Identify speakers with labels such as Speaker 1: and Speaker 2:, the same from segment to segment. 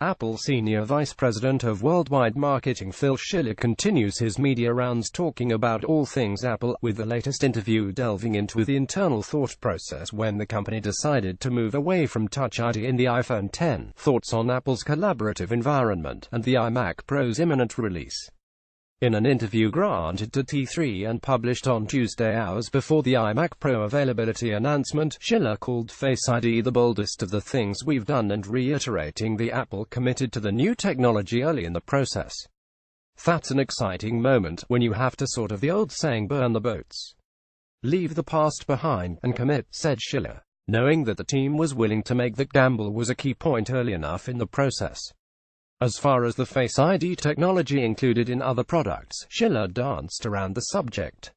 Speaker 1: Apple Senior Vice President of Worldwide Marketing Phil Schiller continues his media rounds talking about all things Apple, with the latest interview delving into the internal thought process when the company decided to move away from Touch ID in the iPhone X, thoughts on Apple's collaborative environment, and the iMac Pro's imminent release. In an interview granted to T3 and published on Tuesday hours before the iMac Pro availability announcement, Schiller called Face ID the boldest of the things we've done and reiterating the Apple committed to the new technology early in the process. That's an exciting moment, when you have to sort of the old saying burn the boats. Leave the past behind, and commit, said Schiller, knowing that the team was willing to make that gamble was a key point early enough in the process. As far as the Face ID technology included in other products, Schiller danced around the subject.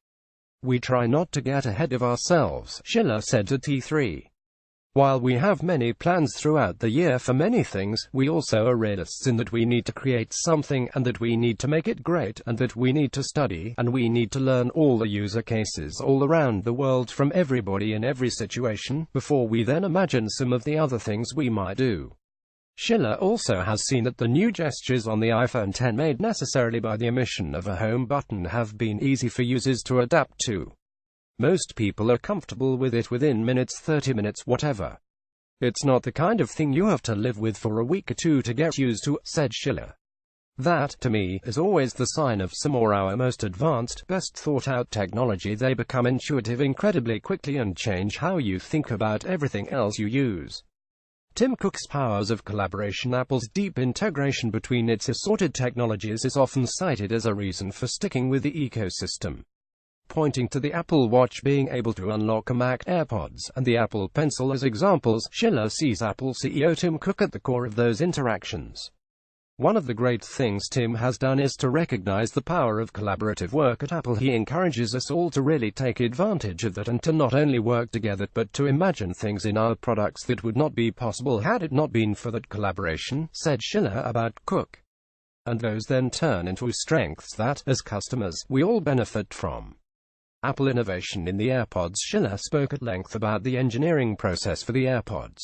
Speaker 1: We try not to get ahead of ourselves, Schiller said to T3. While we have many plans throughout the year for many things, we also are realists in that we need to create something, and that we need to make it great, and that we need to study, and we need to learn all the user cases all around the world from everybody in every situation, before we then imagine some of the other things we might do. Schiller also has seen that the new gestures on the iPhone X made necessarily by the omission of a home button have been easy for users to adapt to. Most people are comfortable with it within minutes, 30 minutes, whatever. It's not the kind of thing you have to live with for a week or two to get used to, said Schiller. That, to me, is always the sign of some or our most advanced, best thought-out technology. They become intuitive incredibly quickly and change how you think about everything else you use. Tim Cook's powers of collaboration. Apple's deep integration between its assorted technologies is often cited as a reason for sticking with the ecosystem. Pointing to the Apple Watch being able to unlock a Mac, AirPods, and the Apple Pencil as examples, Schiller sees Apple CEO Tim Cook at the core of those interactions. One of the great things Tim has done is to recognize the power of collaborative work at Apple. He encourages us all to really take advantage of that and to not only work together, but to imagine things in our products that would not be possible had it not been for that collaboration, said Schiller about Cook. And those then turn into strengths that, as customers, we all benefit from. Apple innovation in the AirPods. Schiller spoke at length about the engineering process for the AirPods,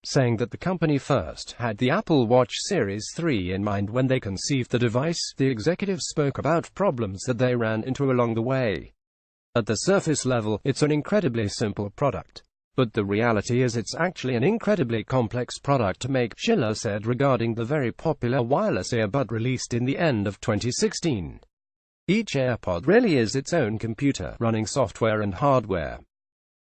Speaker 1: saying that the company first had the Apple Watch Series 3 in mind when they conceived the device. The executive spoke about problems that they ran into along the way. At the surface level, it's an incredibly simple product. But the reality is it's actually an incredibly complex product to make, Schiller said regarding the very popular wireless earbud released in the end of 2016. Each AirPod really is its own computer, running software and hardware.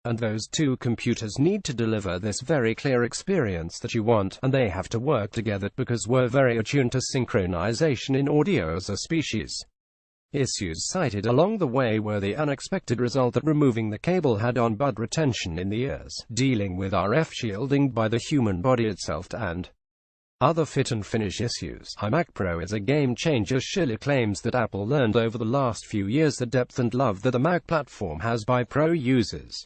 Speaker 1: And those two computers need to deliver this very clear experience that you want, and they have to work together because we're very attuned to synchronization in audio as a species. Issues cited along the way were the unexpected result that removing the cable had on bud retention in the ears, dealing with RF shielding by the human body itself, and other fit and finish issues. iMac Pro is a game changer. Schiller claims that Apple learned over the last few years the depth and love that the Mac platform has by Pro users.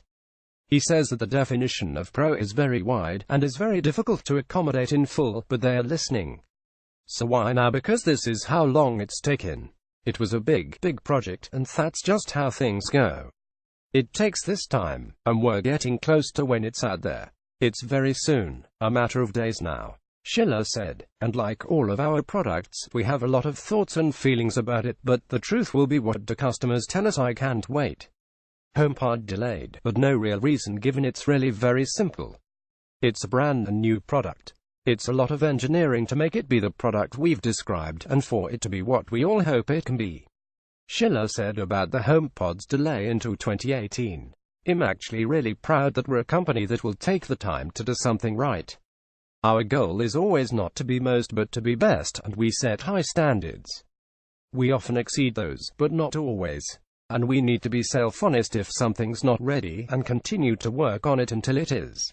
Speaker 1: He says that the definition of Pro is very wide, and is very difficult to accommodate in full, but they are listening. So why now? Because this is how long it's taken. It was a big project, and that's just how things go. It takes this time, and we're getting close to when it's out there. It's very soon, a matter of days now, Schiller said, and like all of our products, we have a lot of thoughts and feelings about it, but the truth will be, what do customers tell us? I can't wait. HomePod delayed, but no real reason given. It's really very simple. It's a brand new product. It's a lot of engineering to make it be the product we've described, and for it to be what we all hope it can be. Schiller said about the HomePod's delay into 2018. I'm actually really proud that we're a company that will take the time to do something right. Our goal is always not to be most but to be best, and we set high standards. We often exceed those, but not always. And we need to be self-honest if something's not ready, and continue to work on it until it is.